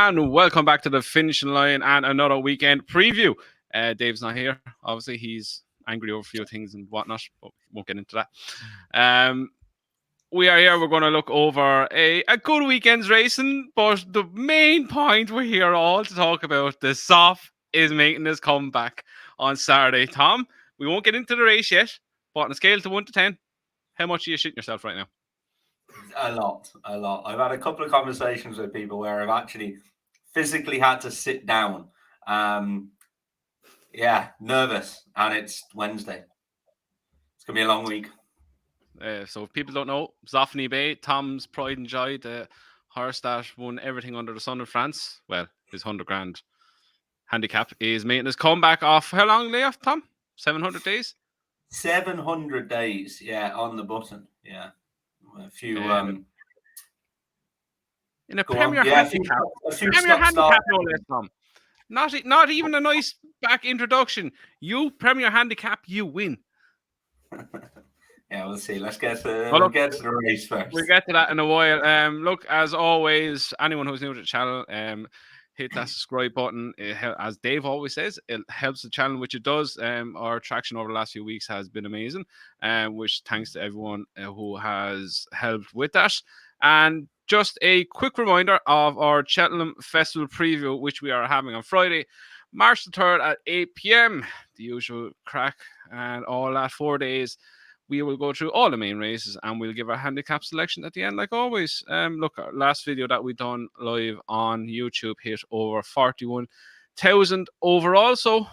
and welcome back to the finishing line and another weekend preview. Dave's not here. Obviously, he's angry over a few things and whatnot, but we won't get into that. We are here. We're going to look over a good weekend's racing, but the main point we're here all to talk about, the Zoff is making his comeback on Saturday. Tom, we won't get into the race yet, but on a scale to 1 to 10, how much are you shitting yourself right now? A lot. I've had a couple of conversations with people where I've actually physically had to sit down. Nervous, and it's Wednesday. It's going to be a long week. So if people don't know, Zoffany Bay, Tom's pride and joy, the horse that won everything under the sun in France, well, his 100 grand handicap, is making his comeback off. How long layoff, Tom? 700 days? 700 days, yeah, on the button, yeah. A few... in a Premier handicap. Premier handicap, no less, Tom. Not even a nice back introduction. You Premier handicap, you win. Yeah, we'll see. Let's get to the race first. We'll get to that in a while. Look, as always, anyone who's new to the channel, hit that subscribe button. As Dave always says, it helps the channel, which it does. Our traction over the last few weeks has been amazing, which thanks to everyone who has helped with that. And just a quick reminder of our Cheltenham Festival preview, which we are having on Friday, March the 3rd at 8 p.m. The usual crack and all that 4 days. We will go through all the main races and we'll give our handicap selection at the end, like always. Look, our last video that we done live on YouTube hit over 41,000 overall. So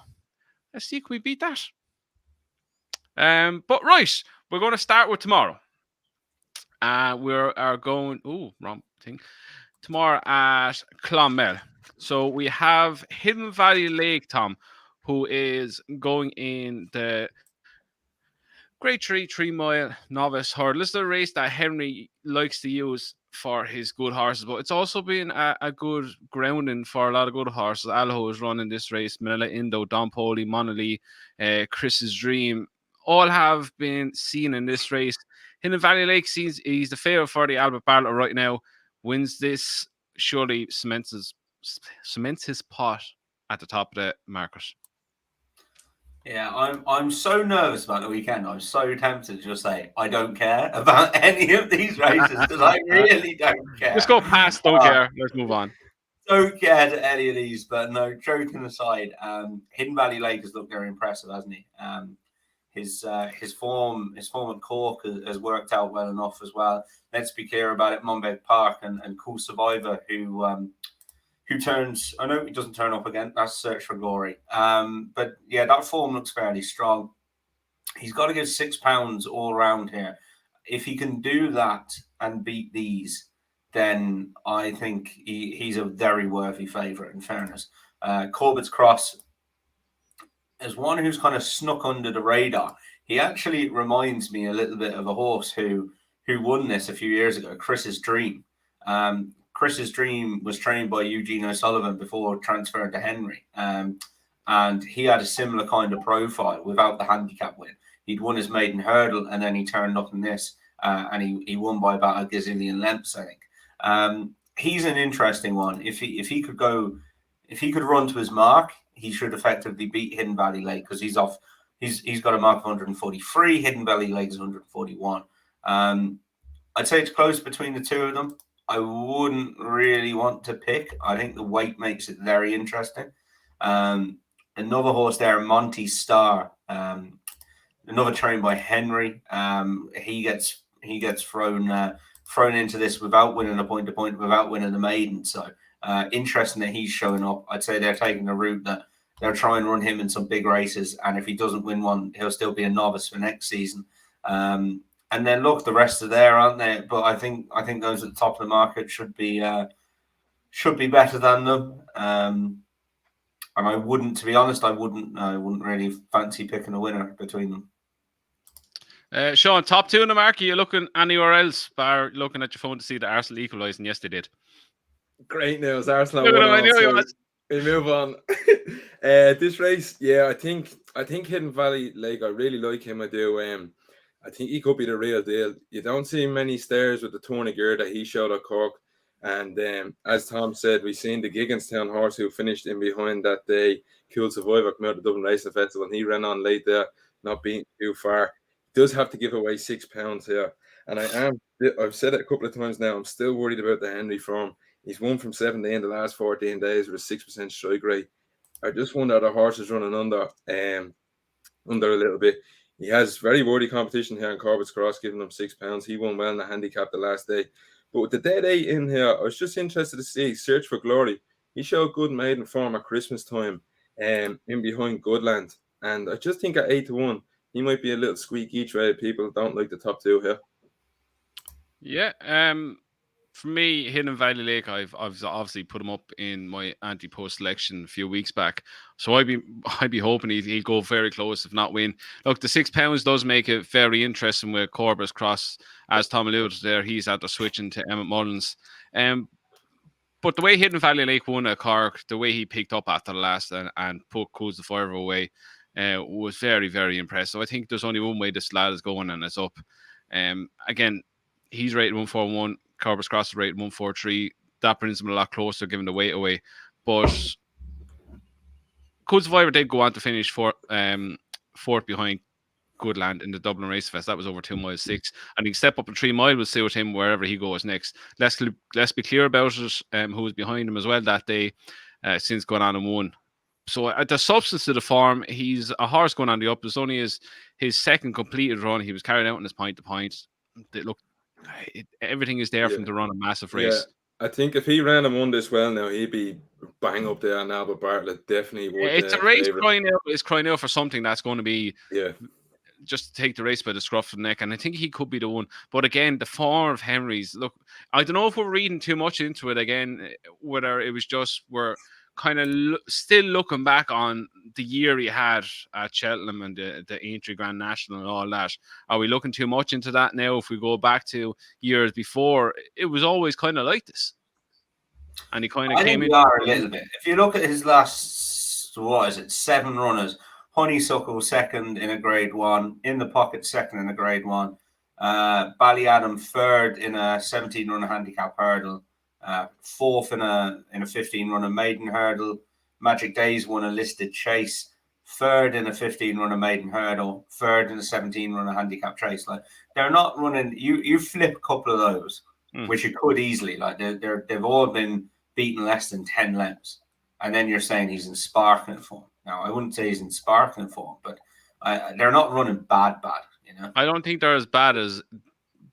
let's see if we beat that. But right, we're going to start with tomorrow. We are going, wrong thing. Tomorrow at Clonmel. So we have Hidden Valley Lake, Tom, who is going in the Grade 3 novice hurdle. This is a race that Henry likes to use for his good horses, but it's also been a good grounding for a lot of good horses. Alho is running this race. Manila Indo, Don Poli, Monolith, Chris's Dream, all have been seen in this race. Hidden Valley Lake sees he's the favourite for the Albert Bartlett right now. Wins this, surely cements his pot at the top of the market. Yeah, I'm so nervous about the weekend. I'm so tempted to just say I don't care about any of these races because I really don't care. Let's go past. Don't care. Let's move on. Don't care to any of these, but no. Joking aside, Hidden Valley Lake has looked very impressive, hasn't he? His form at Cork has worked out well enough as well. Let's be clear about it. Monbeg Park and Cool Survivor, who turns, I know he doesn't turn up again, that's Search for Glory. But yeah, that form looks fairly strong. He's got to give £6 all round here. If he can do that and beat these, then I think he's a very worthy favourite, in fairness. Corbett's Cross, as one who's kind of snuck under the radar, he actually reminds me a little bit of a horse who won this a few years ago, Chris's Dream. Chris's Dream was trained by Eugene O'Sullivan before transferring to Henry. And he had a similar kind of profile without the handicap win. He'd won his maiden hurdle and then he turned up in this and he won by about a gazillion lengths, I think. He's an interesting one. If he could run to his mark, he should effectively beat Hidden Valley Lake because he's got a mark of 143. Hidden Valley Lake is 141. I'd say it's close between the two of them. I wouldn't really want to pick. I think the weight makes it very interesting. Another horse there, Monty Star, another trained by Henry. He gets thrown into this without winning a point-to-point, without winning the maiden. So interesting that he's showing up. I'd say they're taking the route that they'll try and run him in some big races, and if he doesn't win one, he'll still be a novice for next season. And then look, the rest are there, aren't they? But I think those at the top of the market should be better than them. And I wouldn't, to be honest, I wouldn't really fancy picking a winner between them. Sean, top two in the market. Are you looking anywhere else? Bar looking at your phone to see the Arsenal equalising? Yes, they did. Great news, Arsenal. We move on. This race, yeah, I think Hidden Valley Lake. I really like him. I do. I think he could be the real deal. You don't see many stairs with the turn of gear that he showed at Cork. And as Tom said, we seen the Gigginstown horse who finished in behind that day, Cool Survivor, come out of the Dublin Racing Festival, and he ran on late there, not being too far. He does have to give away £6 here. And I've said it a couple of times now, I'm still worried about the Henry form. He's won from 17 in the last 14 days with a 6% strike rate. I just wonder the horse is running under a little bit. He has very worthy competition here in Corbett's Cross, giving him £6. He won well in the handicap the last day. But with the dead 8 in here, I was just interested to see Search for Glory. He showed good maiden form at Christmas time in behind Goodland. And I just think at 8-1, he might be a little squeak each way. People don't like the top 2 here. Yeah, for me, Hidden Valley Lake, I've obviously put him up in my anti-post selection a few weeks back. So I'd be hoping he'll go very close, if not win. Look, the £6 does make it very interesting with Corbett's Cross, as Tom alluded there. He's after switching to Emmett Mullins. But the way Hidden Valley Lake won at Cork, the way he picked up after the last and put Coos the Fire away, was very, very impressive. I think there's only one way this lad is going, and it's up. Again, he's rated 141. Corbett's Cross is rated 143. That brings him a lot closer, giving the weight away. But Cool Survivor did go on to finish fourth behind Goodland in the Dublin Race Fest. That was over 2 miles 6. And he can step up to 3 mile. We'll see with him wherever he goes next. Let's be clear about it. Who was behind him as well that day, since going on and won. So the substance of the form, he's a horse going on the up. It's only his second completed run. He was carried out in his point to point. Everything is there for him to run a massive race. I think if he ran and won this well now, he'd be bang up there. And Albert Bartlett definitely would. It's a race crying out for something that's going to be just to take the race by the scruff of the neck. And I think he could be the one. But again, the form of Henry's, look, I don't know if we're reading too much into it again, whether it was just we're kind of still looking back on the year he had at Cheltenham and the Aintree Grand National and all that. Are we looking too much into that now? If we go back to years before, it was always kind of like this. And he kind of came in. We are a little bit. If you look at his last, 7 runners, Honeysuckle second in a grade 1, In the Pocket second in a grade 1, Ballyadam third in a 17-runner handicap hurdle, fourth in a 15-runner maiden hurdle. Magic Days won a listed chase, third in a 15-runner maiden hurdle, third in a 17-runner handicap chase. Like, they're not running. You flip a couple of those, which you could easily. Like they've all been beaten less than 10 lengths, and then you're saying he's in sparkling form. Now, I wouldn't say he's in sparkling form, but they're not running bad. You know, I don't think they're as bad as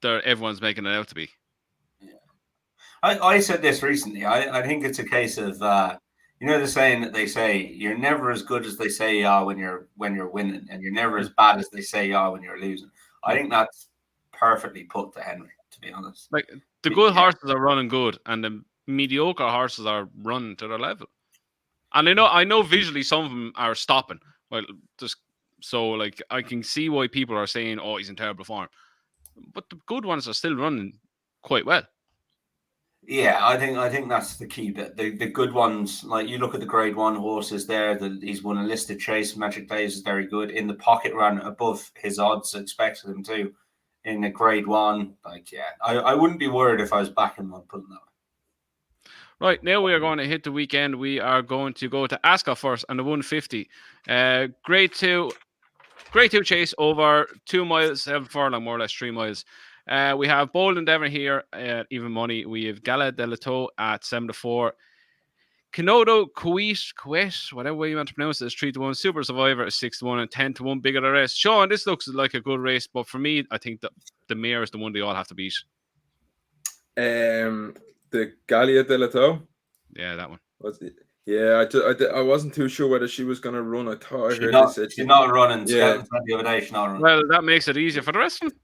everyone's making it out to be. I said this recently. I think it's a case of the saying that they say you're never as good as they say you are when you're winning, and you're never as bad as they say you are when you're losing. I think that's perfectly put to Henry, to be honest. Like, the good horses are running good, and the mediocre horses are running to their level. And I know visually some of them are stopping. Well, just so like I can see why people are saying, "Oh, he's in terrible form," but the good ones are still running quite well. Yeah, I think that's the key bit. The good ones, like you look at the grade 1 horses there, he's won a listed chase. Magic Days is very good. In the Pocket ran above his odds, expected him to. In a grade 1, I wouldn't be worried if I was backing him on putting that. Right, now we are going to hit the weekend. We are going to go to Ascot first and the 150. Grade 2 chase over 2 miles, 7 furlong, more or less 3 miles. We have Bold Endeavour here at even money. We have Gala de la Tour at 7-4. Kenodo Kuwait, whatever way you want to pronounce it, is 3-1. Super Survivor is 6-1 and 10-1. Bigger the rest. Sean, this looks like a good race, but for me, I think that the mare is the one they all have to beat. The Gallia de la Tour? Yeah, that one. Yeah, I wasn't too sure whether she was going to run. I thought I heard they said she's not running. Yeah. The other day, she's not running. Well, that makes it easier for the rest of them.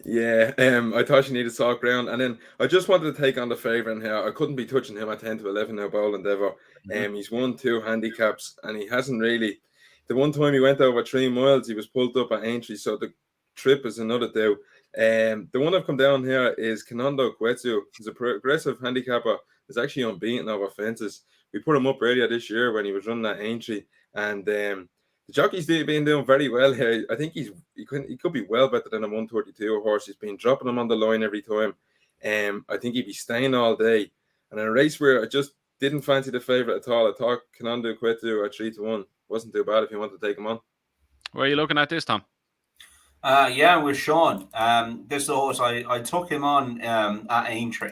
Yeah, I thought she needed soft ground, and then I just wanted to take on the favourite here. I couldn't be touching him at 10-11 now, Bold Endeavour. He's won 2 handicaps, and he hasn't really. The one time he went over 3 miles, he was pulled up at Aintree, so the trip is another do. The one I've come down here is Kenodo Kuwait. He's a progressive handicapper. He's actually unbeaten over fences. We put him up earlier this year when he was running at Aintree, and the jockey's been doing very well here. I think he could be well better than a 132 horse. He's been dropping him on the line every time. I think he'd be staying all day. And in a race where I just didn't fancy the favourite at all, I thought Canando Quetu at 3-1 wasn't too bad if you want to take him on. Where are you looking at this, Tom? Yeah, with Sean. This is the horse I took him on at Aintree.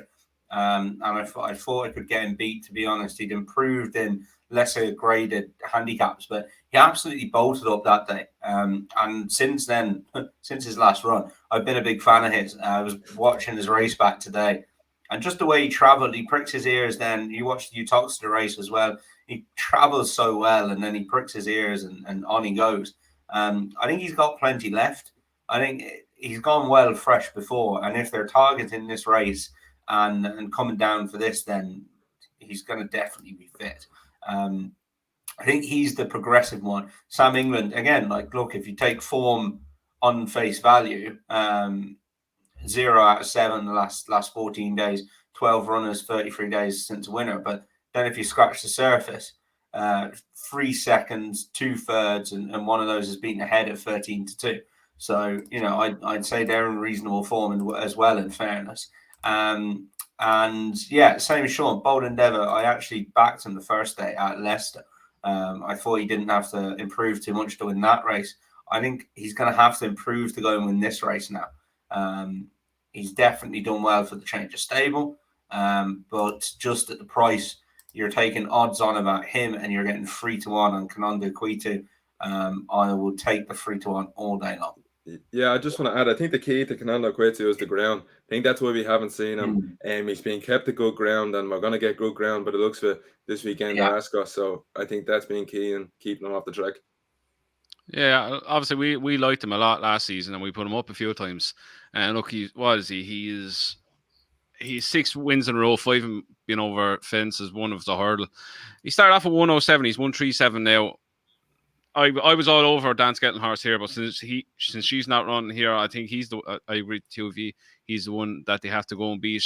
And I thought I could get him beat, to be honest. He'd improved in lesser graded handicaps, but he absolutely bolted up that day. And since then, since his last run, I've been a big fan of his. I was watching his race back today, and just the way he travelled, he pricks his ears. Then you watched the Uttoxeter race as well. He travels so well, and then he pricks his ears, and on he goes. I think he's got plenty left. I think he's gone well fresh before, and if they're targeting this race and coming down for this, then he's going to definitely be fit. I think he's the progressive one. Sam England, again, like, look, if you take form on face value, 0 out of 7 the last 14 days, 12 runners, 33 days since a winner. But then if you scratch the surface, 3 seconds, 2/3, and one of those has beaten ahead at 13-2. So, you know, I'd say they're in reasonable form as well, in fairness. And yeah, same as Sean, Bold Endeavour. I actually backed him the first day at Leicester. I thought he didn't have to improve too much to win that race. I think he's going to have to improve to go and win this race now. He's definitely done well for the change of stable, but just at the price, you're taking odds on about him and you're getting 3-1 on Canando Quetu. I will take the 3-1 all day long. Yeah, I just want to add, I think the key to Canando Quetu is the ground. I think that's why we haven't seen him. He's being kept at good ground, and we're going to get good ground, but it looks for this weekend at Ascot. So I think that's been key in keeping him off the track. Yeah, obviously we liked him a lot last season, and we put him up a few times. And look, he's 6 wins in a row, 5 being over fences, 1 of the hurdle. He started off at 107. He's 137 now. I was all over Dan Skeltonhorse here, but since she's not running here, I think he's I agree with you. He's the one that they have to go and beat.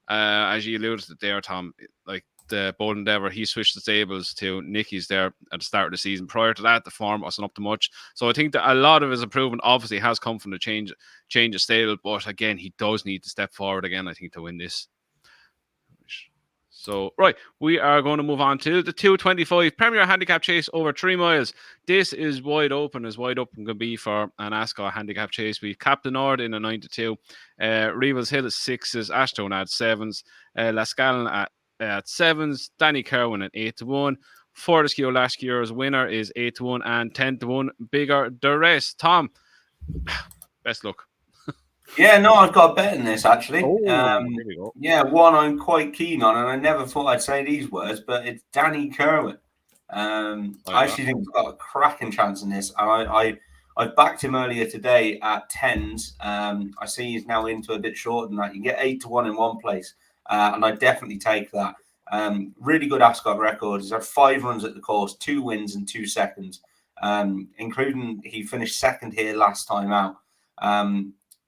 As you alluded to there, Tom, like the Bold Endeavour, he switched the stables to Nicky's there at the start of the season. Prior to that, the form wasn't up to much. So I think that a lot of his improvement obviously has come from the change of stable. But again, he does need to step forward again, I think, to win this. So, right, we are going to move on to the 225 Premier Handicap Chase over 3 miles. This is wide open, as wide open can be for an Ascot Handicap Chase. We've Captain Ord in a 9-2, Reeves Hill at 6s, Ashton at 7s, Lascallan at 7s, Danny Kerwin at 8-1. Fortescue last year's winner is 8-1 and 10-1. Bigger the rest. Tom, best luck. Yeah, no, I've got a bet in this, actually. Here we go. Yeah, one I'm quite keen on, and I never thought I'd say these words, but it's Danny Kerwin. I actually think he's got a cracking chance in this. And I backed him earlier today at 10s. I see he's now into a bit shorter than that. You get 8-1 in one place, and I definitely take that. Really good Ascot record. He's had 5 runs at the course, 2 wins and 2 seconds, including he finished second here last time out.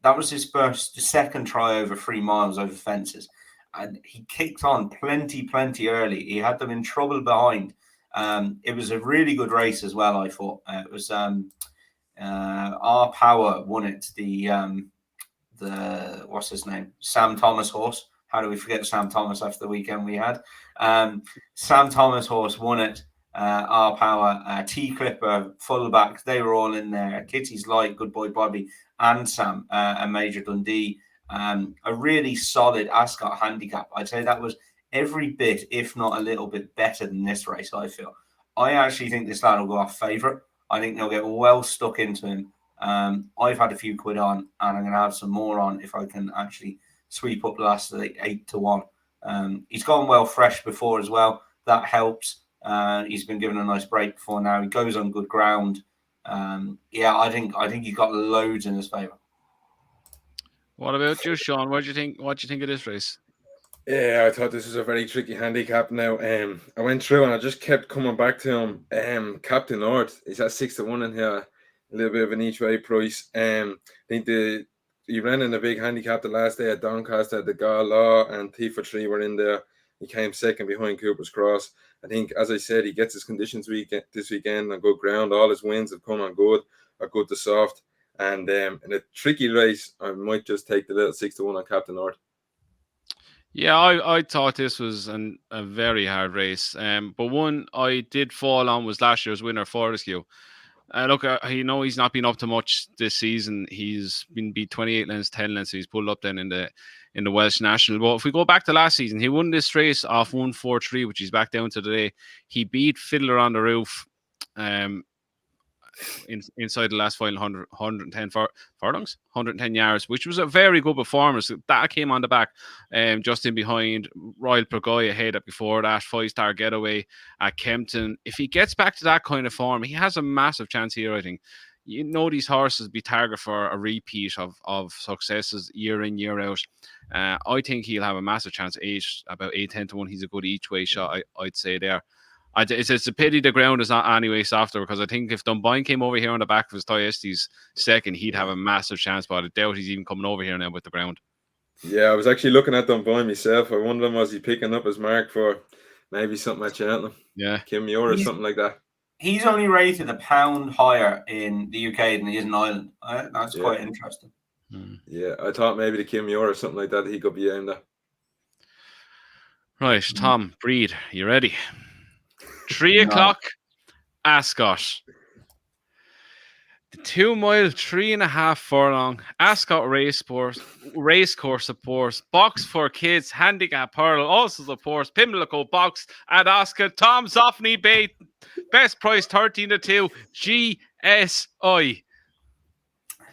That was his second try over 3 miles over fences. And he kicked on plenty early. He had them in trouble behind. It was a really good race as well, I thought. It was Our Power won it. The what's his name? Sam Thomas horse. How do we forget Sam Thomas after the weekend we had? Sam Thomas horse won it. Our Power, T Clipper, fullback, they were all in there. Kitty's Light, Good Boy Bobby, and Sam, and Major Dundee. A really solid Ascot handicap. I'd say that was every bit, if not a little bit better than this race, I feel. I actually think this lad will go off favourite. I think they'll get well stuck into him. I've had a few quid on, and I'm going to have some more on if I can actually sweep up the last 8-1. He's gone well fresh before as well. That helps. He's been given a nice break before now. He goes on good ground. Yeah, I think he's got loads in his favour. What about you, Sean? What do you think of this race? Yeah, I thought this was a very tricky handicap. Now, I went through and I just kept coming back to him. Captain Ord, he's at 6-1 in here, a little bit of an each way price. I think he ran in a big handicap the last day at Doncaster. The Gall Law and Thief for 3 were in there. He came second behind Cooper's Cross. I think, as I said, he gets his conditions this weekend on good ground. All his wins have come on good, or good to soft. And in a tricky race, I might just take the little 6-1 on Captain Ord. Yeah, I thought this was a very hard race. But one I did fall on was last year's winner, Fortescue. Look, he's not been up to much this season. He's been beat 28 lengths, 10 lengths. So he's pulled up then in the Welsh National. But if we go back to last season, he won this race off 143, which he's back down to today. He beat Fiddler on the Roof. Inside the last final 110 furlongs, 110 yards, which was a very good performance. That came on the back, just in behind Royal Pergoy ahead up before that, 5-star Getaway at Kempton. If he gets back to that kind of form, he has a massive chance here, I think. You know, these horses be target for a repeat of successes year in, year out. I think he'll have a massive chance. About 8-10 to 1. He's a good each way shot, I'd say there. It's a pity the ground is not anyway softer, because I think if Dunboyne came over here on the back of his Thyestes second, he'd have a massive chance, but I doubt he's even coming over here now with the ground. Yeah, I was actually looking at Dunboyne myself. I wonder, was he picking up his mark for maybe something at Cheltenham? Yeah. Kim Muir or something like that. He's only rated £1 higher in the UK than he is in Ireland. That's quite interesting. Yeah, I thought maybe the Kim Muir or something like that, he could be aimed at. Right, Tom, Breed, you ready? 3 o'clock, Ascot. The 2 mile, 3.5 furlong, Ascot racecourse supports, box for kids, handicap hurdle, also supports Pimlico box at Ascot. Tom Zoffany Bay, best price 13 to 2, GSI.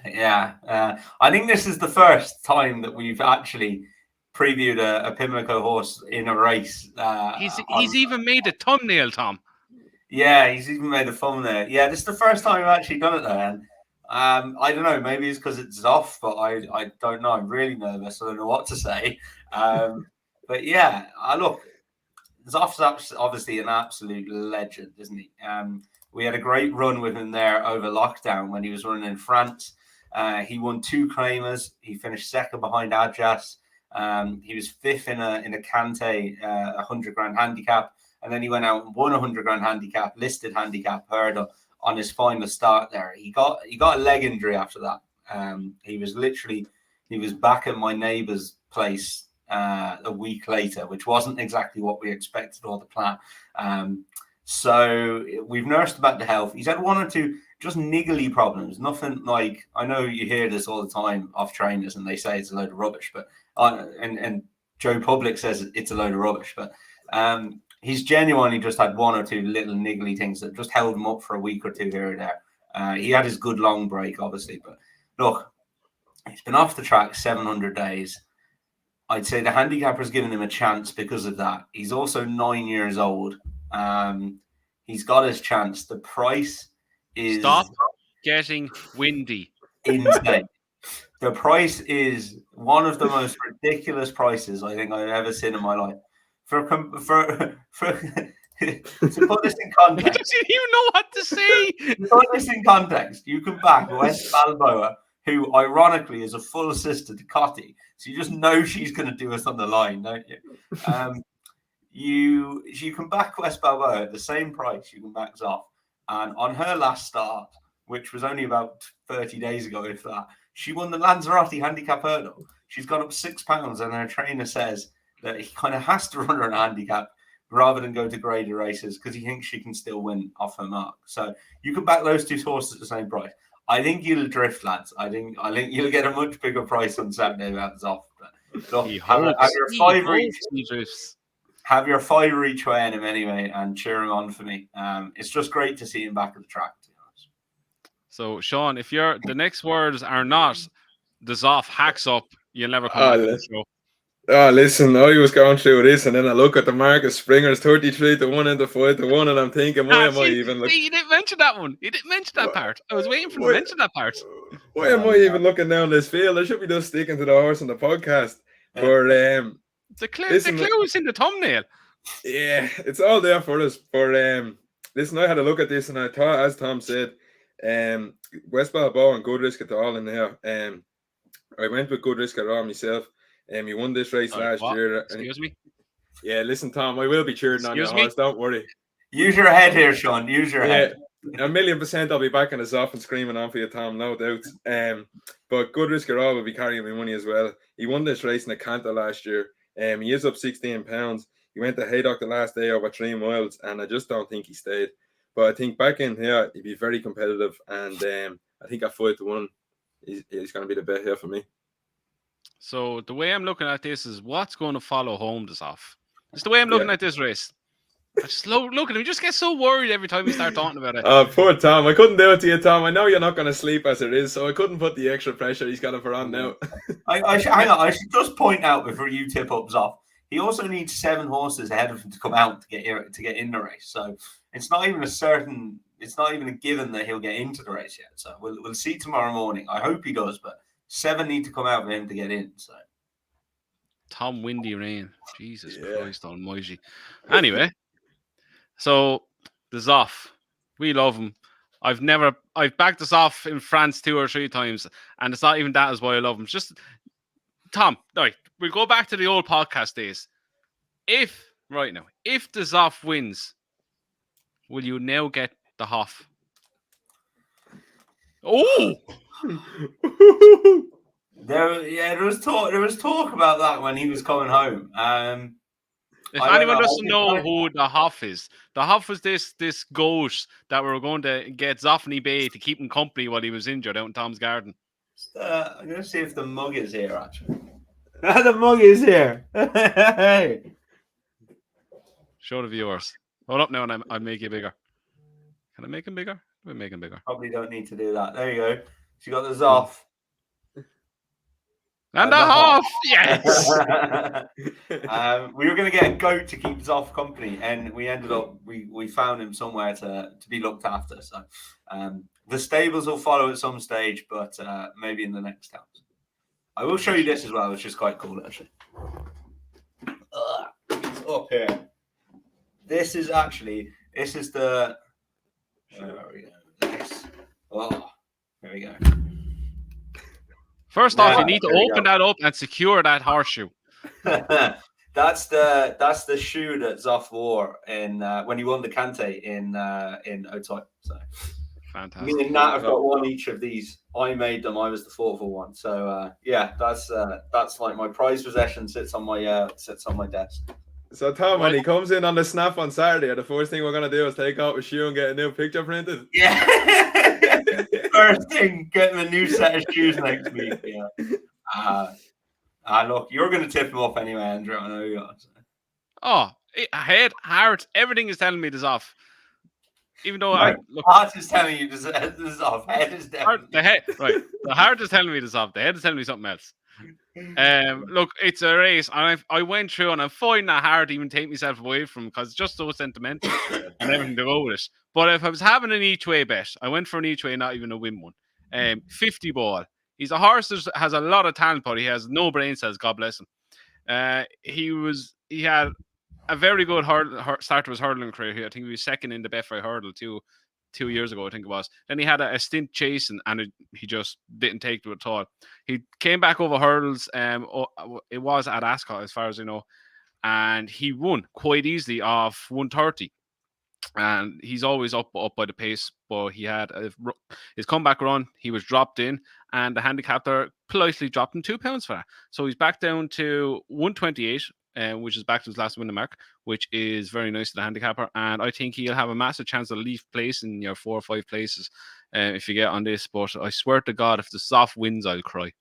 Yeah, I think this is the first time that we've actually previewed a Pimlico horse in a race. He's even made a thumbnail, Tom. Yeah, he's even made a thumbnail. Yeah, this is the first time I've actually done it there. And I don't know, maybe it's because it's Zoff, but I don't know. I'm really nervous. I don't know what to say. But yeah, look, Zoff's obviously an absolute legend, isn't he? We had a great run with him there over lockdown when he was running in France. He won 2 claimers. He finished second behind Adjas. He was 5th in a Cante 100 grand handicap. And then he went out and won a 100 grand handicap, listed handicap hurdle on his final start there. He got a leg injury after that. He was back at my neighbour's place a week later, which wasn't exactly what we expected or the plan. So we've nursed him back to health. He's had 1 or 2 just niggly problems. Nothing like, I know you hear this all the time off trainers and they say it's a load of rubbish, but and Joe Public says it's a load of rubbish, but he's genuinely just had 1 or 2 little niggly things that just held him up for a week or 2 here or there. He had his good long break, obviously, but look, he's been off the track 700 days. I'd say the handicapper's given him a chance because of that. He's also 9 years old. He's got his chance. The price is... Stop getting windy. Insane. The price is one of the most ridiculous prices I think I've ever seen in my life. To put this in context, He doesn't even know what to say. to put this in context, you can back West Balboa, who ironically is a full sister to Cotty, so you just know she's going to do us on the line, don't you? You can back West Balboa at the same price you can back Zoff, and on her last start, which was only about 30 days ago, if that, she won the Lanzarote handicap hurdle. She's gone up £6, and her trainer says that he kind of has to run her in a handicap rather than go to graded races because he thinks she can still win off her mark. So you can back those 2 horses at the same price. I think you'll drift, lads. I think you'll get a much bigger price on Saturday about Zoff. Look, have your 5 each way in him anyway and cheer him on for me. It's just great to see him back at the track. So, Sean, if the next words are not the Zoff hacks up, you'll never come back to the show. Oh, listen, I was going through this, and then I look at the Marcus Springer's 33 to 1 and the 5 to 1, and I'm thinking, why am I even looking? You didn't mention that one. You didn't mention that part. I was waiting for you to mention that part. Why am I even looking down this field? I should be just sticking to the horse on the podcast. For the clue is in the thumbnail. Yeah, it's all there for us. For listen, I had a look at this, and I thought, as Tom said, West Balboa and Good Risk at all in there. I went with Good Risk at all myself. He won this race last year. Excuse me? Yeah, listen, Tom, I will be cheering on your horse. Don't worry. Use your head here, Sean. Use your head. 1,000,000% I'll be back in the Zoff and screaming on for you, Tom, no doubt. But Good Risk at all will be carrying me money as well. He won this race in a Canter last year. He is up £16. He went to Haydock the last day over 3 miles, and I just don't think he stayed. But I think back in here, he'd be very competitive, and I think at 5-1, he's going to be the bet here for me. So the way I'm looking at this is what's going to follow home this off. It's the way I'm looking at this race. I just look at him. You just get so worried every time we start talking about it. Oh, poor Tom. I couldn't do it to you, Tom. I know you're not going to sleep as it is, so I couldn't put the extra pressure he's got to put on now. I should just point out before you tip up Zoff, he also needs 7 horses ahead of him to come out to get in the race. So it's not even a given that he'll get into the race yet. So we'll see tomorrow morning. I hope he does, but 7 need to come out for him to get in. So Tom Windy Rain. Jesus Christ almighty. Anyway, so the Zoff. We love him. I've backed the Zoff in France 2 or 3 times, and it's not even that is why I love him. It's just Tom, right, we'll go back to the old podcast days. If the Zoff wins, will you now get the Hoff? Oh! There was talk about that when he was coming home. If anyone doesn't know who the Hoff is, the Hoff was this goat that we were going to get Zoffany Bay to keep him company while he was injured out in Tom's garden. I'm going to see if the mug is here, actually. The mug is here. Hey. Show the viewers. Hold up now and I'll make you bigger. Can I make him bigger? We'll make him bigger. Probably don't need to do that. There you go. So you got the Zoff. And the Hoff! Yes! We were going to get a goat to keep Zoff company, and we ended up, we found him somewhere to be looked after. So the stables will follow at some stage, but maybe in the next house. I will show you this as well, which is quite cool, actually. It's up here. This is the... There we go. This. Oh, there we go. First off, you need to open that up and secure that horseshoe. That's the shoe that Zoff wore in when he won the Cante in Auteuil. So fantastic. Me and Nat have got one each of these. I made them. I was the thoughtful one. So that's like my prized possession. Sits on my desk. So Tom, when he comes in on the snap on Saturday, the first thing we're gonna do is take out a shoe and get a new picture printed. Yeah. First thing, getting a new set of shoes next week. Yeah. Look, you're gonna tip him up anyway, Andrew. I know you are. So. Oh, head, heart, everything is telling me this off. Even though heart is telling you this off. Head is definitely the head. Right, the heart is telling me this off. The head is telling me something else. Look, it's a race, and I went through, and I'm finding it hard to even take myself away from because it's just so sentimental and everything to go with it. But if I was having an each way bet, I went for an each way, not even a win one. 50 ball. He's a horse that has a lot of talent, but he has no brain cells. God bless him. He had a very good start to his hurdling career here. I think he was second in the Betfry hurdle 2 years ago, I think it was. Then he had a stint chasing, and he just didn't take to it at all. He came back over hurdles. It was at Ascot, as far as I know, and he won quite easily off 130. And he's always up by the pace, but he had his comeback run. He was dropped in, and the handicapper politely dropped him £2 for that. So he's back down to 128. Which is back to his last winning mark, which is very nice to the handicapper. And I think he'll have a massive chance to leave place in your 4 or 5 places if you get on this. But I swear to God, if the Zoff wins, I'll cry.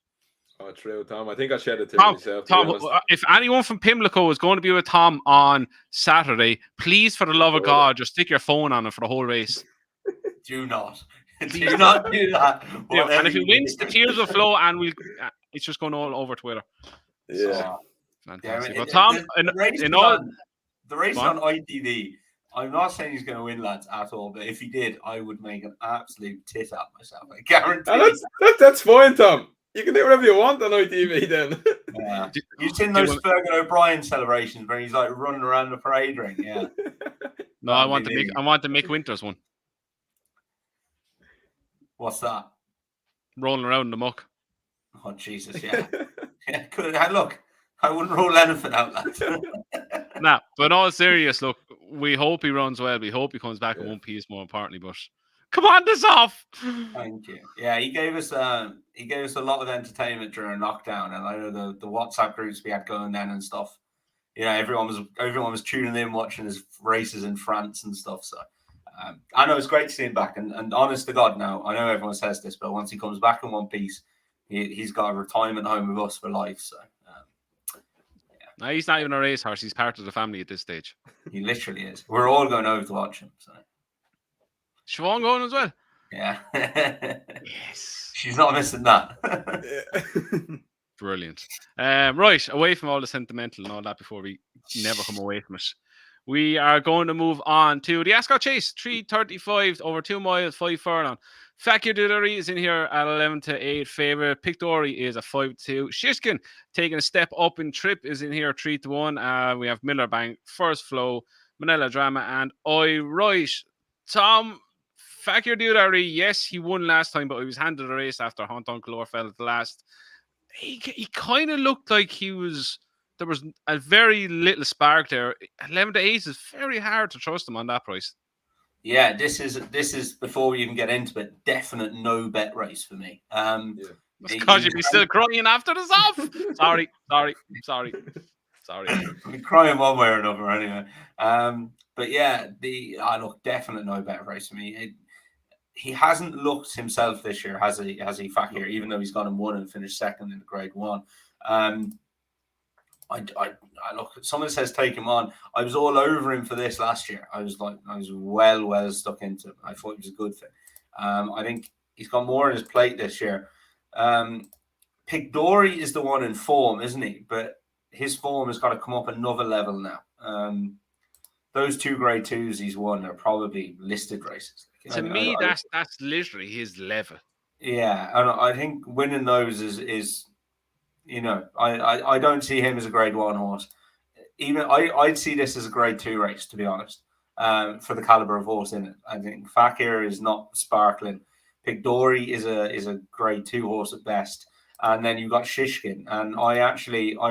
Oh, true, Tom. I think I shed a tear myself. Tom, if anyone from Pimlico is going to be with Tom on Saturday, please, for the love of God, just stick your phone on him for the whole race. Do not. Do not do that. And if he wins, the tears will flow, and it's just going all over Twitter. Yeah. So, fantastic. But Tom, the race on ITV, I'm not saying he's going to win, lads, at all. But if he did, I would make an absolute tit out myself. I guarantee. That's fine, Tom. You can do whatever you want on ITV then. Yeah. You've seen those Fergus O'Brien celebrations where he's like running around the parade ring. Yeah. No, I want the Mick Winters one. What's that? Rolling around in the muck. Oh Jesus! Yeah. Yeah. Good. Look. I wouldn't rule anything out, lads. Nah, but in all serious, look, we hope he runs well. We hope he comes back in one piece, more importantly. But come on, this off. Thank you. Yeah, he gave us a lot of entertainment during lockdown, and I know the WhatsApp groups we had going then and stuff. everyone was tuning in, watching his races in France and stuff. So I know it's great to see him back. And honest to God, now I know everyone says this, but once he comes back in one piece, he's got a retirement home with us for life. So no, he's not even a racehorse. He's part of the family at this stage. he literally is. We're all going over to watch him. So Siobhan going as well. yeah, yes, she's not missing that. Brilliant. Right, away from all the sentimental and all that before we never come away from it. We are going to move on to the Ascot Chase, 3:35 over 2 miles, 5 furlong. Fakir Dillery is in here at 11-8 favourite. Pictory is a 5-2. Shishkin taking a step up in trip is in here 3-1. We have Miller Bank, First Flow, Manila Drama, and I Right. Tom, Fakir Dillery, yes, he won last time, but he was handed a race after Honton Calor fell at the last. He kind of looked like there was a very little spark there. 11-8 is very hard to trust him on that price. Yeah, this is before we even get into it, definite no bet race for me. Because you'd be still crying after the Zoff. Sorry. I'm crying one way or another anyway. But yeah, look, definite no bet race for me. He hasn't looked himself this year, has he, Fakir, even though he's gone and won and finished second in the Grade 1. I look, someone says take him on. I was all over him for this last year. I was well stuck into him. I thought it was a good thing. I think he's got more on his plate this year. Pictory is the one in form, isn't he? But his form has got to come up another level now. Those 2 Grade 2s he's won are probably listed races. To me, that's literally his level. Yeah, and I think winning those is I don't see him as a Grade 1 horse. Even I'd see this as a Grade 2 race, to be honest, for the caliber of horse in it. I think Fakir is not sparkling. Pictory is a Grade 2 horse at best. And then you've got Shishkin. And I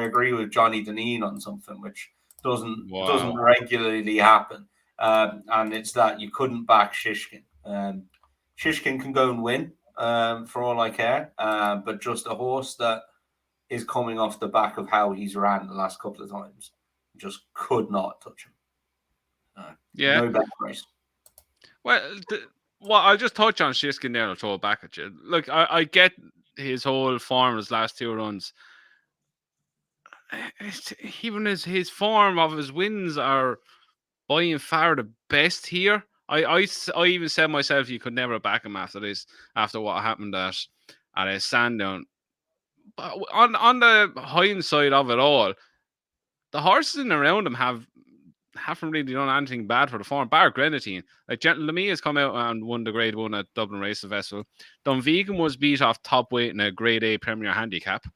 agree with Johnny Deneen on something which doesn't regularly happen. And it's that you couldn't back Shishkin. Shishkin can go and win, for all I care. But just a horse that is coming off the back of how he's ran the last couple of times. Just could not touch him. No bet race. Well, I'll just touch on Shishkin there and I'll throw it back at you. Look, I get his whole form his last 2 runs. Even his form of his wins are by and far the best here. I even said myself you could never back him after this, after what happened at Sandown. But on the hindsight of it all, the horses in around him haven't really done anything bad for the form, bar Grenadine. Like Gentle Lemmy has come out and won the Grade 1 at Dublin Racing Festival. Dunvegan was beat off top weight in a Grade A Premier Handicap.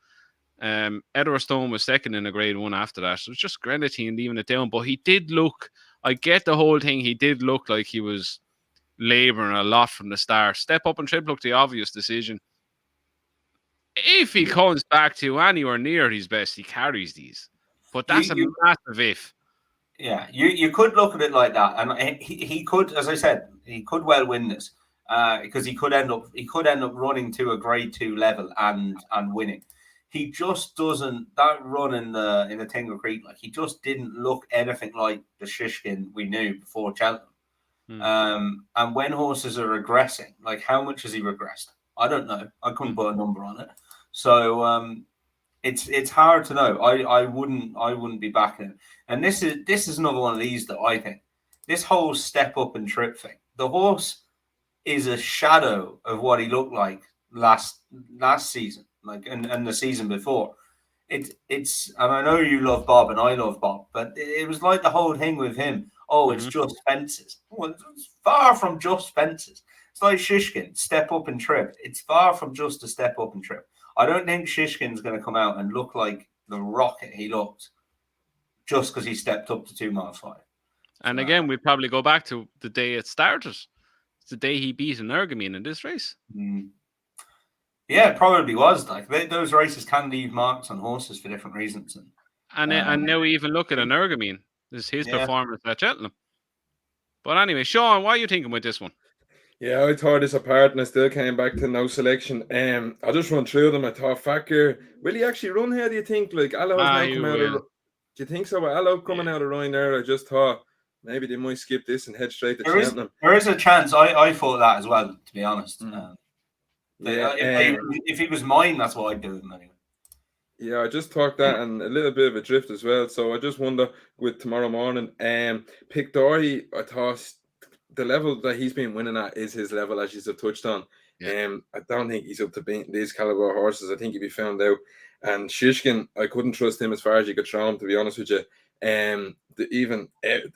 Edward Stone was second in a Grade 1 after that. So it was just Grenadine leaving it down. But he did look, I get the whole thing, he did look like he was labouring a lot from the start. Step Up and Trip looked the obvious decision. If he comes back to anywhere near his best, he carries these. But that's a massive if. Yeah, you could look at it like that, and he could, as I said, he could well win this because he could end up running to a Grade 2 level and winning. He just doesn't, that run in the Tingle Creek, like he just didn't look anything like the Shishkin we knew before Cheltenham. And when horses are regressing, like how much has he regressed? I don't know. I couldn't put a number on it. So it's hard to know. I wouldn't be backing it. And this is another one of these that I think this whole Step Up and Trip thing. The horse is a shadow of what he looked like last season, like and the season before. It's and I know you love Bob and I love Bob, but it was like the whole thing with him. Oh, it's just fences. Well, it's far from just fences. It's like Shishkin, Step Up and Trip. It's far from just a Step Up and Trip. I don't think Shishkin's going to come out and look like the rocket he looked just because he stepped up to 2 mile 5. And again, we probably go back to the day it started. It's the day he beat an Ergamine in this race. Yeah, it probably was. Like those races can leave marks on horses for different reasons. And now we even look at an Ergamine. This is his performance at Cheltenham. But anyway, Sean, what are you thinking with this one? Yeah, I tore this apart and I still came back to no selection. I'll just run through them. I thought Fakir, will he actually run here, do you think? Like, Aloha's now come out of... Do you think so? Hello, coming out of Ryan there, I just thought maybe they might skip this and head straight to Cheltenham. There is a chance. I thought that as well, to be honest. If he was mine, that's what I'd do with him anyway. Yeah, I just thought that, and a little bit of a drift as well. So I just wonder with tomorrow morning, Pick Doherty, I thought the level that he's been winning at is his level, as you have touched on. I don't think he's up to beating these caliber horses. I think he'd be found out. And Shishkin, I couldn't trust him as far as you could throw him, to be honest with you.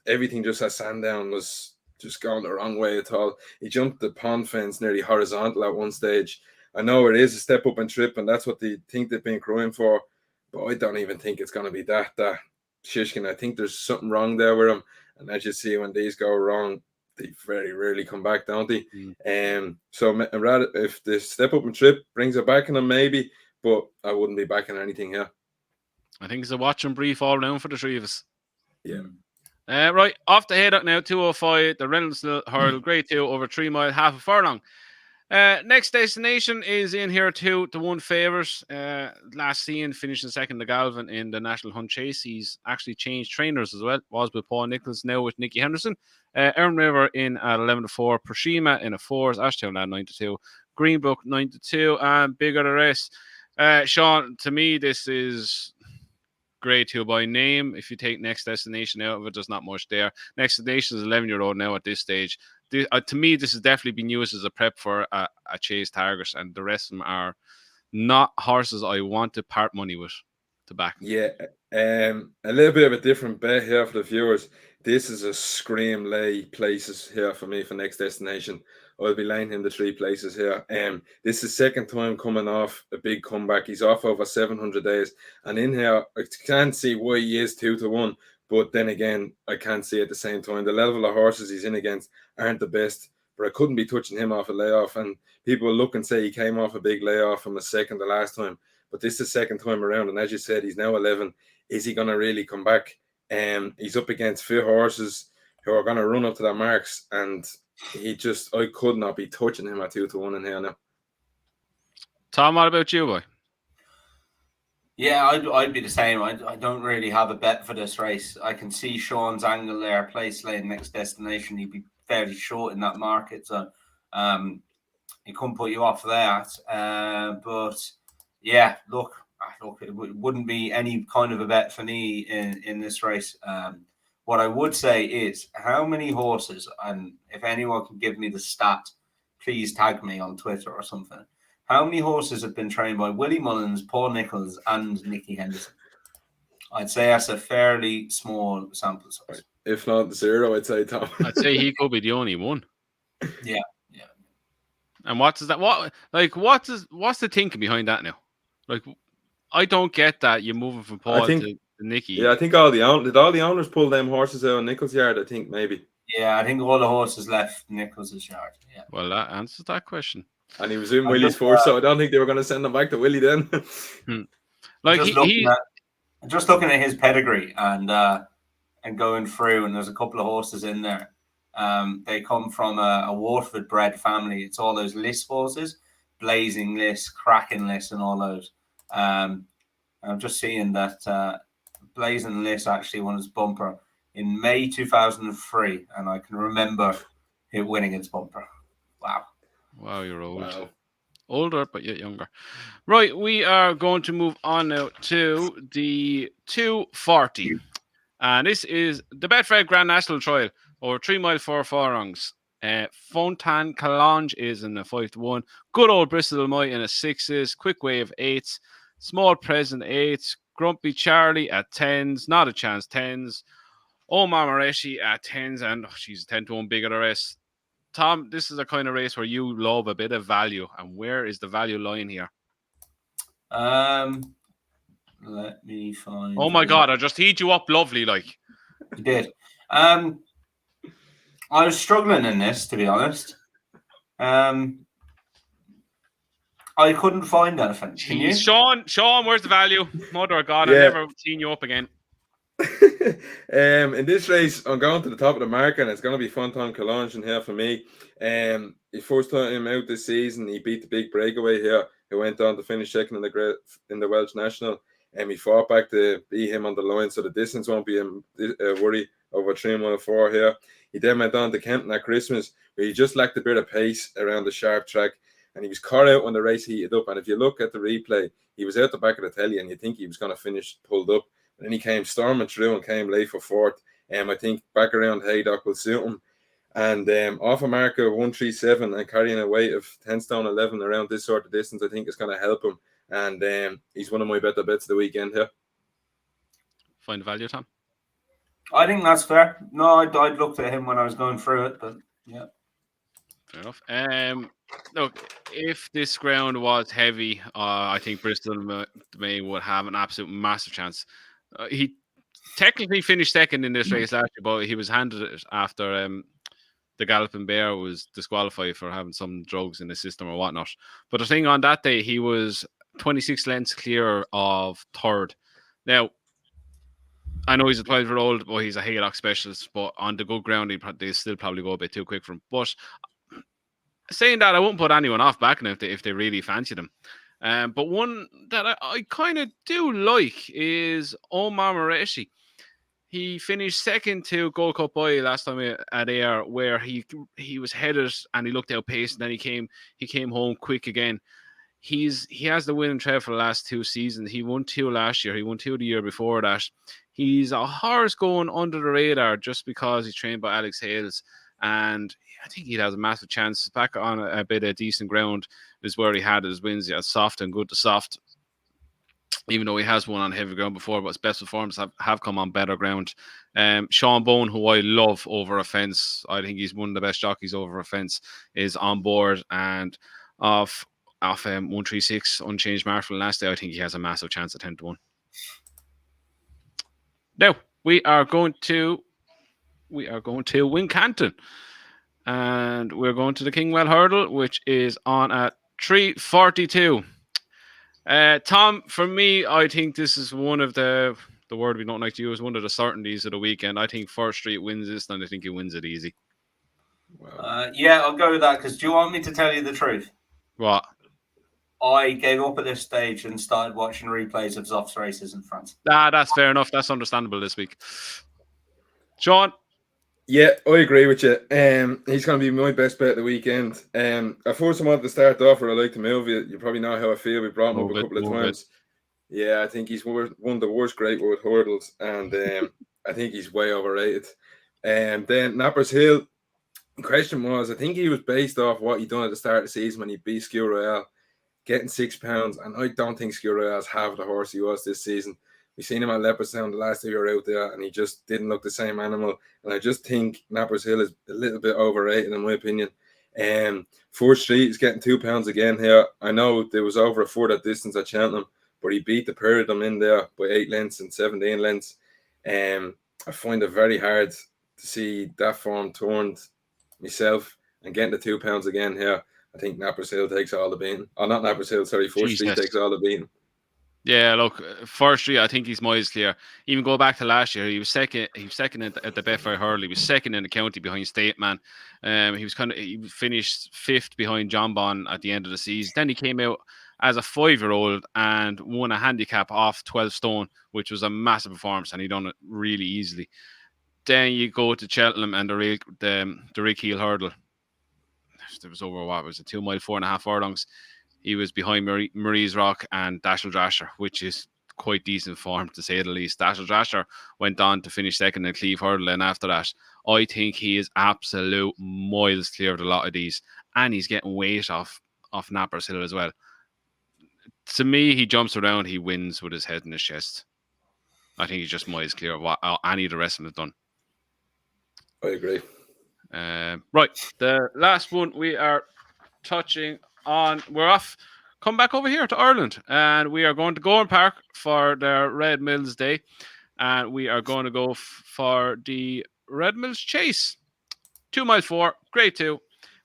Everything just at Sandown was just going the wrong way at all. He jumped the pond fence nearly horizontal at one stage. I know it is a step up and trip, and that's what they think they've been crowing for, but I don't even think it's going to be that Shishkin. I think there's something wrong there with him, and as you see, when these go wrong, they very rarely come back, don't they? So rather, if the step up and trip brings it back in them, maybe, but I wouldn't be backing anything here. I think it's a watch and brief all round for the three of us. Yeah. Right, off the Haydock now, 205, the Reynolds Hurdle, grade 2, over 3 mile, half a furlong. Next destination is in here too. The one favourite, last seen finishing second to Galvin in the National Hunt Chase. He's actually changed trainers as well. Was with Paul Nichols, now with Nicky Henderson. Earn River in at 11-4, Pershima in a 4s, Ashtown at 9-2, Greenbrook 9-2, and bigger the rest. Sean, to me, this is grade 2 by name. If you take Next Destination out of it, there's not much there. Next Destination is 11-year-old now at this stage. To me, this has definitely been used as a prep for a chase target, and the rest of them are not horses I want to part money with to back. Yeah, a little bit of a different bet here for the viewers. This is a scream lay places here for me for Next Destination. I'll be laying him the 3 places here. This is second time coming off a big comeback. He's off over 700 days, and in here I can't see why he is 2-1. But then again, I can't see at the same time. The level of horses he's in against aren't the best. But I couldn't be touching him off a layoff. And people look and say he came off a big layoff from a second the last time. But this is the second time around. And as you said, he's now 11. Is he going to really come back? He's up against 4 horses who are going to run up to their marks. And I could not be touching him at 2-1 in here now. Tom, what about you, boy? Yeah, I'd be the same. I don't really have a bet for this race. I can see Sean's angle there, place lane Next Destination. He'd be fairly short in that market, so he couldn't put you off that. But yeah, look, it wouldn't be any kind of a bet for me in this race. What I would say is, how many horses, and if anyone can give me the stat, please tag me on Twitter or something. How many horses have been trained by Willie Mullins, Paul Nichols, and Nicky Henderson? I'd say that's a fairly small sample size. If not 0, I'd say, Tom. I'd say he could be the only one. Yeah. And what's the thinking behind that now? Like, I don't get that you're moving from Paul to Nicky. Yeah, I think all the owners pull them horses out of Nichols' yard, I think, maybe. Yeah, I think all the horses left Nichols' yard. Yeah. Well, that answers that question. And he was in Willie's force, so I don't think they were going to send him back to Willie then. Like just looking at his pedigree and going through, and there's a couple of horses in there. They come from a Waterford bred family. It's all those Liss horses, Blazing Liss, Cracking Liss, and all those. I'm just seeing that Blazing Liss actually won his bumper in May 2003, and I can remember it winning its bumper. Wow, you're old. Wow. Older, but yet younger. Right, we are going to move on now to the 240. And this is the Betfred Grand National Trial, over 3 mile 4 furlongs. Fontaine Calange is in a 5-1. Good old Bristol Moy in a 6s. Quick Wave 8s. Small Present 8s. Grumpy Charlie at 10s. Not a Chance 10s. Omar Mareshi at 10s. And she's 10-1 bigger the rest. Tom, this is a kind of race where you love a bit of value. And where is the value line here? Let me find. Oh my God, I just teed you up lovely, like. You did. I was struggling in this, to be honest. I couldn't find anything. Can you? Sean, where's the value? Mother of God, I've never seen you up again. In this race, I'm going to the top of the market, and it's going to be Fontaine Calange in here for me. His first time out this season, he beat the big breakaway here, who went on to finish second in the Welsh National. He fought back to beat him on the line, so the distance won't be a worry over 3 1 4 here. He then went on to Kempton at Christmas, where he just lacked a bit of pace around the sharp track, and he was caught out when the race heated up. And if you look at the replay, he was out the back of the telly, and you think he was going to finish pulled up. And then he came storming through and came late for fourth. I think back around Haydock will suit him. And off a marker of 137 and carrying a weight of 10 stone 11 around this sort of distance, I think is going to help him. And he's one of my better bets of the weekend here. Find the value, Tom? I think that's fair. No, I'd looked at him when I was going through it, but yeah. Fair enough. Look, if this ground was heavy, I think Bristol May would have an absolute massive chance. He technically finished second in this race last year, but he was handed it after the Galloping Bear was disqualified for having some drugs in the system or whatnot. But the thing on that day, he was 26 lengths clear of third. Now, I know he's a 12-year-old, but he's a Haydock specialist. But on the good ground, they still probably go a bit too quick for him. But saying that, I wouldn't put anyone off backing him if they really fancied him. But one that I kind of do like is Omar Moretti. He finished second to Gold Cup Boy last time at Ayr, where he was headed and he looked outpaced, and then he came home quick again. He has the winning tread for the last 2 seasons. He won 2 last year. He won 2 the year before that. He's a horse going under the radar just because he's trained by Alex Hales, and I think he has a massive chance. Back on a bit of decent ground is where he had his wins. He had soft and good to soft. Even though he has won on heavy ground before, but his best performances have come on better ground. Sean Bone, who I love over a fence, I think he's one of the best jockeys over a fence, is on board. And off 136 unchanged mark from last day, I think he has a massive chance at 10-1. Now we are going to Wincanton, and we're going to the Kingwell Hurdle, which is on at 342. Tom, for me, I think this is one of the word we don't like to use, one of the certainties of the weekend. I think First Street wins this, and I think he wins it easy. Wow. Yeah, I'll go with that, because do you want me to tell you the truth? What? I gave up at this stage and started watching replays of Zoff's races in France. That's fair enough. That's understandable this week. Sean? Yeah, I agree with you. He's going to be my best bet of the weekend. I first wanted to start off where I like to move. You probably know how I feel. We brought him up a couple of times. Yeah, I think he's one of the worst Greatwood hurdles, and I think he's way overrated. And then Nappers Hill, the question was, I think he was based off what he done at the start of the season when he beat Skill Royale, getting £6, and I don't think Skill Royale's half the horse he was this season. We've seen him at Leopardstown the last 2 years out there, and he just didn't look the same animal. And I just think Nappers Hill is a little bit overrated, in my opinion. Fourth Street is getting £2 again here. I know there was over a 4 distance at Cheltenham, but he beat the pair of them in there by 8 lengths and 17 lengths. I find it very hard to see that form turned myself, and getting the £2 again here. I think Nappers Hill takes all the beating. Oh, not Nappers Hill, sorry. Fourth Street takes all the beating. Yeah, look, First Street, I think he's miles clear. Even go back to last year, he was second at the Betfair Hurley. He was second in the county behind State Man. He finished 5th behind John Bon at the end of the season. Then he came out as a 5-year-old and won a handicap off 12 stone, which was a massive performance, and he done it really easily. Then you go to Cheltenham and the Rick Heel Hurdle. There was over, what was it, 2 mile, 4.5 furlongs. He was behind Marie's Rock and Dashel Drasher, which is quite decent form, to say the least. Dashel Drasher went on to finish second in Cleve Hurdle, and after that, I think he is absolute miles clear of a lot of these, and he's getting weight off Nappers Hill as well. To me, he jumps around, he wins with his head in his chest. I think he's just miles clear of what any of the rest of them have done. I agree. Right, the last one we are touching on, we're off. Come back over here to Ireland, and we are going to Gowran Park for their Red Mills Day, and we are going to go for the Red Mills Chase. 2 miles 4, grade 2.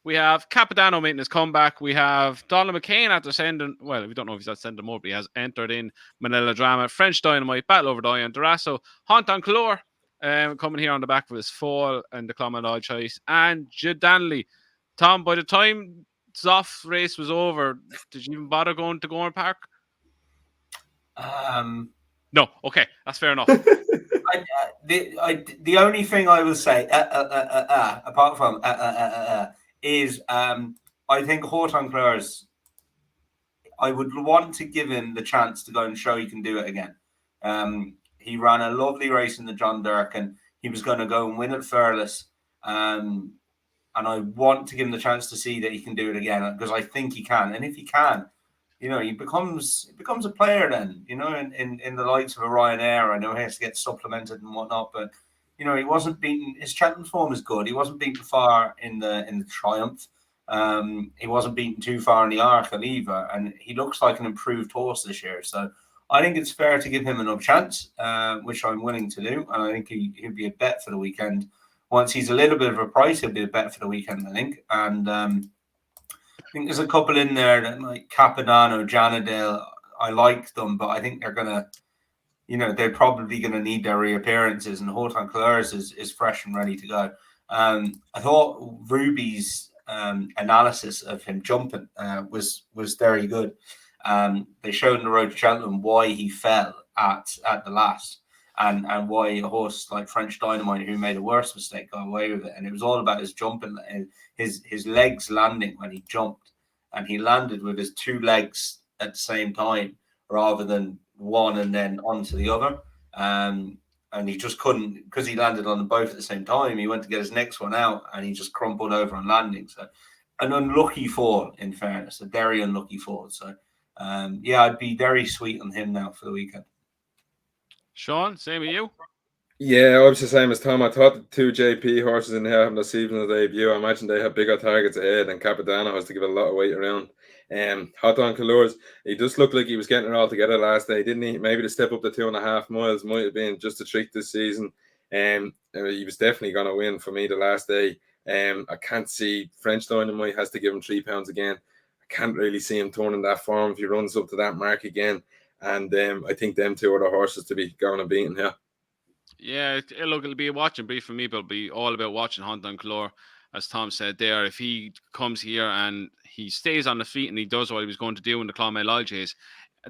We have Capadano making his comeback. We have Donald McCain after sending, well, we don't know if he's at sending more, but he has entered in Manila Drama, French Dynamite, Battle Over Diane, Durasso, Hunt on Clore, coming here on the back of his fall and the Clonmel Chase, and Jadanley. Tom, by the time Zoff race was over, did you even bother going to Gowran Park? No, okay, that's fair enough. The only thing I will say, apart from is I think Horton Clares, I would want to give him the chance to go and show he can do it again. He ran a lovely race in the John Dirk, and he was going to go and win at Fairless. And I want to give him the chance to see that he can do it again, because I think he can. And if he can, he becomes a player then, in the likes of a Ryanair. I know he has to get supplemented and whatnot, but he wasn't beaten. His Cheltenham form is good. He wasn't beaten far in the Triumph. He wasn't beaten too far in the Arkle either, and he looks like an improved horse this year. So I think it's fair to give him another chance, which I'm willing to do, and I think he'd be a bet for the weekend. Once he's a little bit of a price, he'll be a bet for the weekend, I think. And I think there's a couple in there that, like Capadano, Janadale, I like them, but I think they're gonna, they're probably gonna need their reappearances. And Horton Clares is fresh and ready to go. I thought Ruby's analysis of him jumping was very good. They showed in the road to Cheltenham why he fell at the last, and why a horse like French Dynamite, who made a worse mistake, got away with it. And it was all about his jumping, his legs landing when he jumped, and he landed with his two legs at the same time rather than one and then onto the other. And he just couldn't, because he landed on them both at the same time. He went to get his next one out, and he just crumpled over on landing. So an unlucky fall, in fairness, a very unlucky fall. So I'd be very sweet on him now for the weekend. Sean, same with you? Yeah, I was the same as Tom. I thought the two JP horses in here having the season debut, I imagine they have bigger targets ahead, and Capadano has to give a lot of weight around. Hot on Colours, he just looked like he was getting it all together last day, didn't he? Maybe to step up to 2.5 miles might have been just a trick this season. He was definitely going to win for me the last day. I can't see French Dynamite has to give him £3 again. I can't really see him turning that form if he runs up to that mark again. And I think them two are the horses to be going and beating here. Yeah, look, it'll be a watching brief for me, but it'll be all about watching Hunt on Clore. As Tom said there, if he comes here and he stays on the feet and he does what he was going to do in the Clonmel Chase,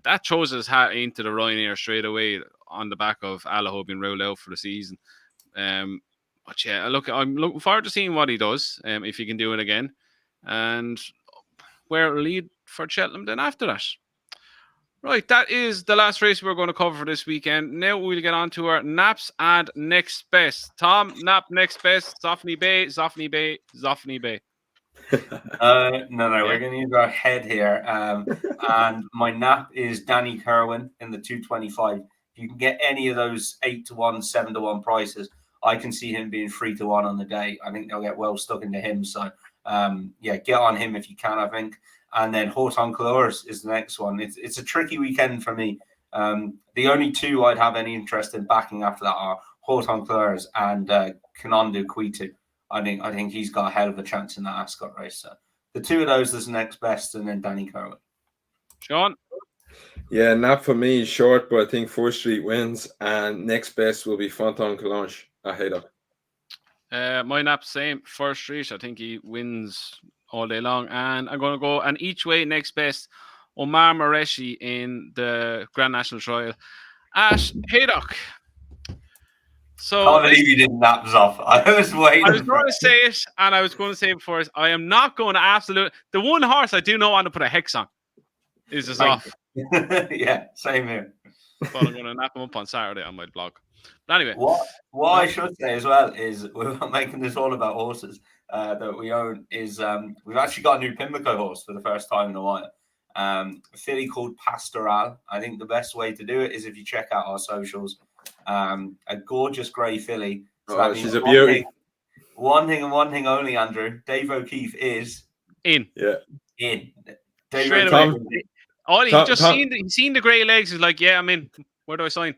that throws his hat into the Ryanair straight away on the back of Allaho being ruled out for the season. But yeah, look, I'm looking forward to seeing what he does, if he can do it again, and where it'll lead for Cheltenham then after that. Right, that is the last race we're going to cover for this weekend. Now we'll get on to our naps and next best. Tom, nap next best, Zoffany Bay, Zoffany Bay, Zoffany Bay. No, we're going to use our head here. And my nap is Danny Kerwin in the 225. If you can get any of those 8-1, 7-1 prices, I can see him being 3-1 on the day. I think they'll get well stuck into him. So, get on him if you can, I think. And then Horton Clares is the next one. It's a tricky weekend for me. The only two I'd have any interest in backing after that are Horton Clares and Kanondu Kwitu. I think he's got a hell of a chance in that Ascot race. So the two of those is the next best, and then Danny Kerwin. Sean? Yeah, nap for me is short, but I think 4th Street wins, and next best will be Fontaine Calanche at Haydock. My nap, same. 1st Street, I think he wins all day long. And I'm going to go an each way next best, Omar Mareshi in the Grand National Trial at Haydock. So I can't believe you didn't nap Zoff. I was waiting. I was going to say it, and I was going to say it before. I am not going to absolute. The one horse I do not want to put a hex on is a Zoff. Yeah, same here. But I'm going to nap him up on Saturday on my blog. But anyway, what I should say as well is we're making this all about horses that we own. Is we've actually got a new Pimlico horse for the first time in a while. A filly called Pastoral. I think the best way to do it is if you check out our socials. A gorgeous grey filly. So she's a beauty. One thing and one thing only, Andrew. Dave O'Keefe is in. Yeah. In. Dave O'Keefe. He's seen the grey legs. He's like, yeah, I'm in. Where do I sign?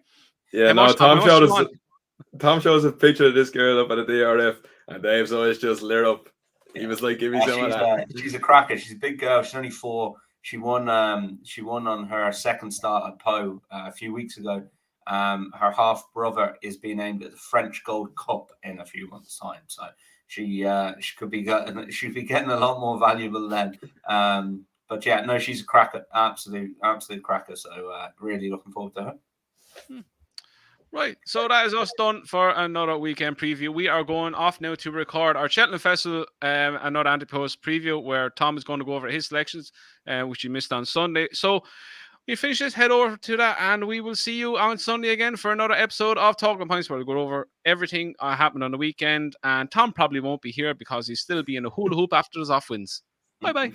Yeah, Tom shows a picture of this girl up at the DRF, and Dave's eyes just lit up. He was like, "Give me some of that." She's a cracker. She's a big girl. She's only 4. She won on her second start at Pau a few weeks ago. Her half brother is being named at the French Gold Cup in a few months' time, so she could be getting a lot more valuable then. But yeah, no, she's a cracker, absolute cracker. So really looking forward to her. Right, so that is us done for another weekend preview. We are going off now to record our Cheltenham Festival, another anti-post preview where Tom is going to go over his selections, which he missed on Sunday. So we finish this, head over to that, and we will see you on Sunday again for another episode of Talking Points, where we'll go over everything happened on the weekend. And Tom probably won't be here because he'll still be in a hula hoop after the Zoff wins. Bye bye.